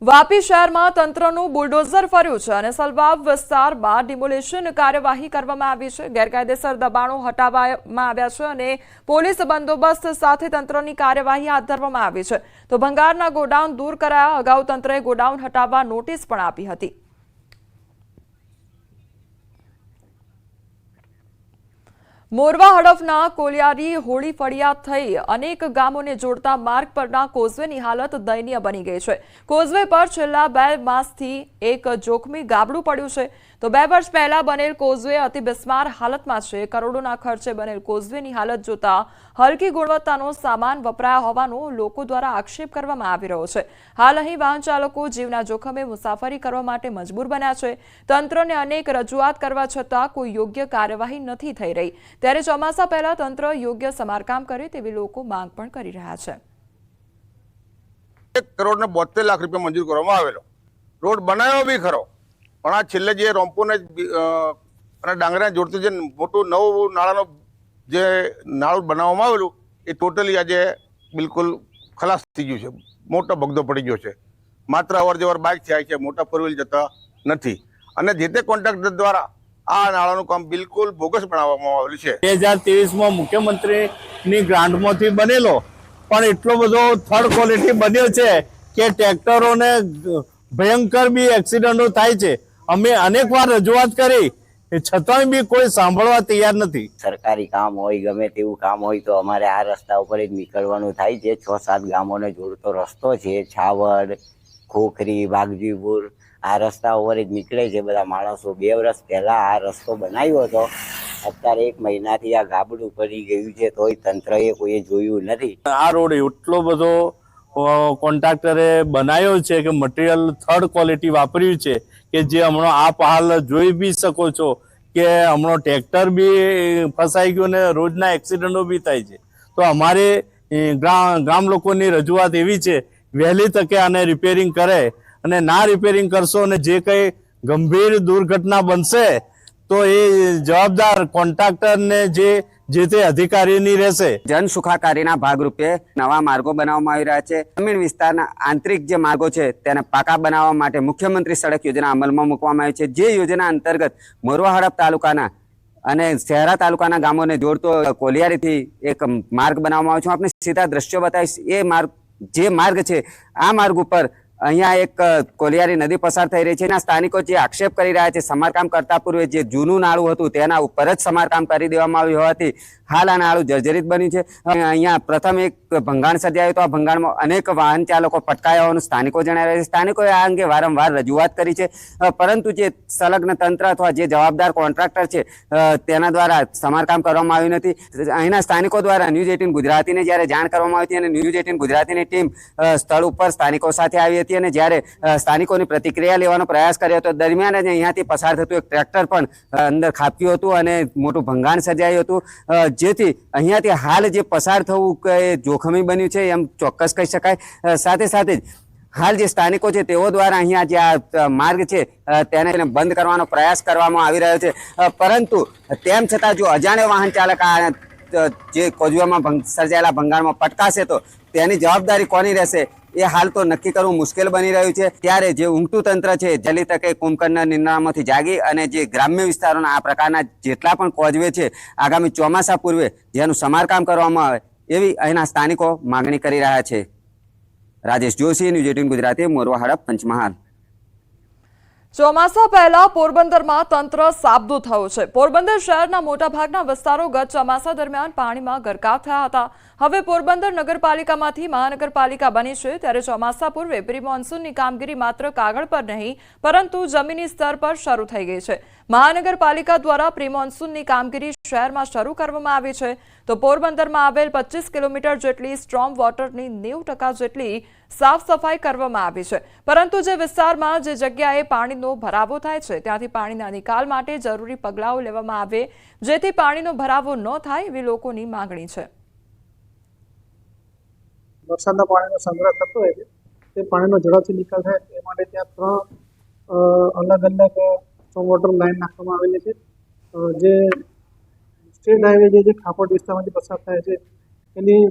વાપી શહેરમાં તંત્રનું બુલડોઝર ફર્યું છે અને સલવાબ વિસ્તારમાં ડિમોલિશન કાર્યવાહી કરવામાં આવી છે। ગેરકાયદેસર દબાણો હટાવવામાં આવ્યા છે અને પોલીસ બંદોબસ્ત સાથે તંત્રની કાર્યવાહી હાથ ધરવામાં આવી છે। તો ભંગારના ગોડાઉન દૂર કરાયા। અગાઉ તંત્રએ ગોડાઉન હટાવવા નોટિસ પણ આપી હતી। મોરવા હડફના કોલિયારી હોળી ફળિયા થઈ અનેક ગામોને જોડતા માર્ગ પરના કોઝવેની હાલત દયનીય બની ગઈ છે। કોઝવે પર છેલ્લા 2 માસથી એક જોખમી ગાબડું પડ્યું છે। તો 2 વર્ષ પહેલા બનેલ કોઝવે અતિ બિસ્માર હાલતમાં છે। કરોડોના ખર્ચે બનેલ કોઝવેની હાલત જોતા હલકી ગુણવત્તાનો સામાન વપરાયો હોવાનો લોકો દ્વારા આક્ષેપ કરવામાં આવી રહ્યો છે। હાલ અહીં વાહન ચાલકો જીવના જોખમે મુસાફરી કરવા માટે મજબૂર બન્યા છે। તંત્રને અનેક રજૂઆત કરવા છતાં કોઈ યોગ્ય કાર્યવાહી નથી થઈ રહી। ત્યારે ચોમાસા પહેલા તંત્ર યોગ્ય સમારકામ કરે તેવી લોકો માંગ પણ કરી રહ્યા છે। 1 કરોડ ને 72 લાખ રૂપિયા મંજૂર કરવામાં આવેલો રોડ બનાવ્યો બી ખરો, પણ આ છેલ્લે જે રોમ્પોને અને ડાંગરાને જોડતું જે મોટું નવું નાળાનો જે નાળું બનાવવામાં આવેલું એ ટોટલી આજે બિલકુલ ખલાસ થઈ ગયું છે। મોટો બગદો પડી ગયો છે। માત્ર અવર જવર બાઇક થાય છે, મોટા ફોર વ્હીલ જતા નથી અને જે તે કોન્ટ્રાક્ટર દ્વારા આ નાળાનું કામ બિલકુલ બોગસ બનાવવામાં આવેલું છે। 2023માં મુખ્યમંત્રીની ગ્રાન્ટમાંથી બનેલો, પણ એટલો બધો થર્ડ ક્વોલિટી બન્યો છે કે ટ્રેક્ટરોને ભયંકર બી એક્સિડન્ટો થાય છે। અમે અનેકવાર રજૂઆત કરી છતાંય બી કોઈ સાંભળવા તૈયાર નથી। સરકારી કામ હોય, ગમે તેવું કામ હોય તો અમારે આ રસ્તા ઉપર જ નીકળવાનું થાય છે। 6-7 ગામોને જોડતો રસ્તો છે, છાવડ, ખોખરી, ભાગજીપુર, આ રસ્તા ઉપર જ નીકળે છે બધા માણસો। 2 વર્ષ પહેલા આ રસ્તો બનાવ્યો હતો, અત્યારે 1 મહિનાથી આ ગાબડું પડી ગયું છે તોય તંત્રએ કોઈએ જોયું નથી। આ રોડ એટલો બધો કોન્ટ્રાક્ટરે બનાવ્યો છે કે મટીરિયલ થર્ડ ક્વોલિટી વાપર્યું છે કે જે હમણાં આપ હાલ જોઈ બી શકો છો કે હમણાં ટ્રેક્ટર બી ફસાઈ ગયું ને રોજના એક્સિડન્ટો બી થાય છે। તો અમારે ગામ લોકોની રજૂઆત એવી છે વહેલી તકે આને રિપેરિંગ કરે, અને ના રિપેરિંગ કરશો અને જે કંઈ ગંભીર દુર્ઘટના બનશે તો એ જવાબદાર કોન્ટ્રાક્ટરને જે તે અધિકારીની રહેશે। જન સુખાકારીના ભાગરૂપે નવા માર્ગો બનાવવામાં આવી રહ્યા છે। ગ્રામીણ વિસ્તારના આંતરિક જે માર્ગો છે તેને પાકા બનાવવા માટે મુખ્યમંત્રી સડક યોજના અમલમાં મૂકવામાં આવી છે। જે યોજના અંતર્ગત મોરવા હડફ તાલુકાના અને શહેરા તાલુકાના ગામોને જોડતો કોલિયારીથી એક માર્ગ બનાવવામાં આવ્યો છે। આપણે સીધા દ્રશ્યો બતાવીશ। એ માર્ગ છે, આ માર્ગ ઉપર અહીંયા એક કોલિયારી નદી પસાર થઈ રહી છે। એના સ્થાનિકો જે આક્ષેપ કરી રહ્યા છે, સમારકામ કરતા પૂર્વે જે જૂનું નાળું હતું તેના ઉપર જ સમારકામ કરી દેવામાં આવ્યું હોવાથી હાલ આ નાળું જર્જરિત બન્યું છે। અહીંયા પ્રથમ એક ભંગાણ સર્જાયું તો આ ભંગાણમાં અનેક વાહન ચાલકો પટકાયા હોવાનું સ્થાનિકો જણાવી રહ્યા છે। સ્થાનિકોએ આ અંગે વારંવાર રજૂઆત કરી છે, પરંતુ જે સંલગ્ન તંત્ર અથવા જે જવાબદાર કોન્ટ્રાક્ટર છે તેના દ્વારા સમારકામ કરવામાં આવ્યું નથી। અહીંના સ્થાનિકો દ્વારા ન્યૂઝ 18 ગુજરાતીને જ્યારે જાણ કરવામાં આવી હતી અને ન્યૂઝ 18 ગુજરાતીની ટીમ સ્થળ ઉપર સ્થાનિકો સાથે આવી હતી અને જ્યારે સ્થાનિકોની પ્રતિક્રિયા લેવાનો પ્રયાસ કર્યો હતો દરમિયાન જ અહીંયાથી પસાર થતું એક ટ્રેક્ટર પણ અંદર ખાબક્યું હતું અને મોટું ભંગાણ સર્જાયું હતું, જેથી અહીંયાથી હાલ જે પસાર થવું એ જોખમી બન્યું છે એમ ચોક્કસ કહી શકાય। સાથે સાથે જ હાલ જે સ્થાનિકો છે તેઓ દ્વારા અહીંયા જે આ માર્ગ છે તેને બંધ કરવાનો પ્રયાસ કરવામાં આવી રહ્યો છે, પરંતુ તેમ છતાં જો અજાણ્યો વાહન ચાલક આ જે કોઝવેમાં સર્જાયેલા ભંગાણમાં પટકાશે તો તેની જવાબદારી કોની રહેશે એ હાલ તો નક્કી કરવું મુશ્કેલ બની રહ્યું છે। ત્યારે જે ઊંઘતું તંત્ર છે જલ્દી તકે કુંભકર્ણના નિંદ્રામાંથી જાગી અને જે ગ્રામ્ય વિસ્તારોના આ પ્રકારના જેટલા પણ કોઝવે છે આગામી ચોમાસા પૂર્વે જેનું સમારકામ કરવામાં આવે એવી અહીંના સ્થાનિકો માગણી કરી રહ્યા છે। રાજેશ જોશી, ન્યૂઝ 18 ગુજરાતી, મોરવા હડફ, પંચમહાલ। ચોમાસા પહેલા પોરબંદરમાં તંત્ર સાબદું થયું છે। પોરબંદર શહેરના મોટાભાગના વિસ્તારો ગત ચોમાસા દરમિયાન પાણીમાં ગરકાવ થયા હતા। હવે પોરબંદર નગરપાલિકામાંથી મહાનગરપાલિકા બની છે, ત્યારે ચોમાસા પૂર્વે પ્રી મોન્સૂનની કામગીરી માત્ર કાગળ પર નહીં પરંતુ જમીની સ્તર પર શરૂ થઈ ગઈ છે। મહાનગરપાલિકા દ્વારા પ્રી મોન્સૂનની કામગીરી શહેરમાં શરૂ કરવામાં આવી છે। તો પોરબંદરમાં આવેલ 25 કિલોમીટર જેટલી સ્ટ્રોમ વોટરની 90% જેટલી સાફ સફાઈ કરવામાં આવી છે, પરંતુ જે વિસ્તારમાં જે જગ્યાએ પાણીનો ભરાવો થાય છે ત્યાંથી પાણીના નિકાલ માટે જરૂરી પગલાઓ લેવામાં આવે જેથી પાણીનો ભરાવો ન થાય એવી લોકોની માંગણી છે। વરસાદના પાણીનો સંગ્રહ થતો હોય છે તે પાણીનો ઝડપથી નિકાલ થાય તે માટે ત્યાં 3 અલગ સ્ટ્રોમ વોટર લાઈન નાખવામાં આવેલી છે। જે સ્ટેટ હાઈવે જે ખાપોટ વિસ્તારમાંથી પસાર થાય છે એની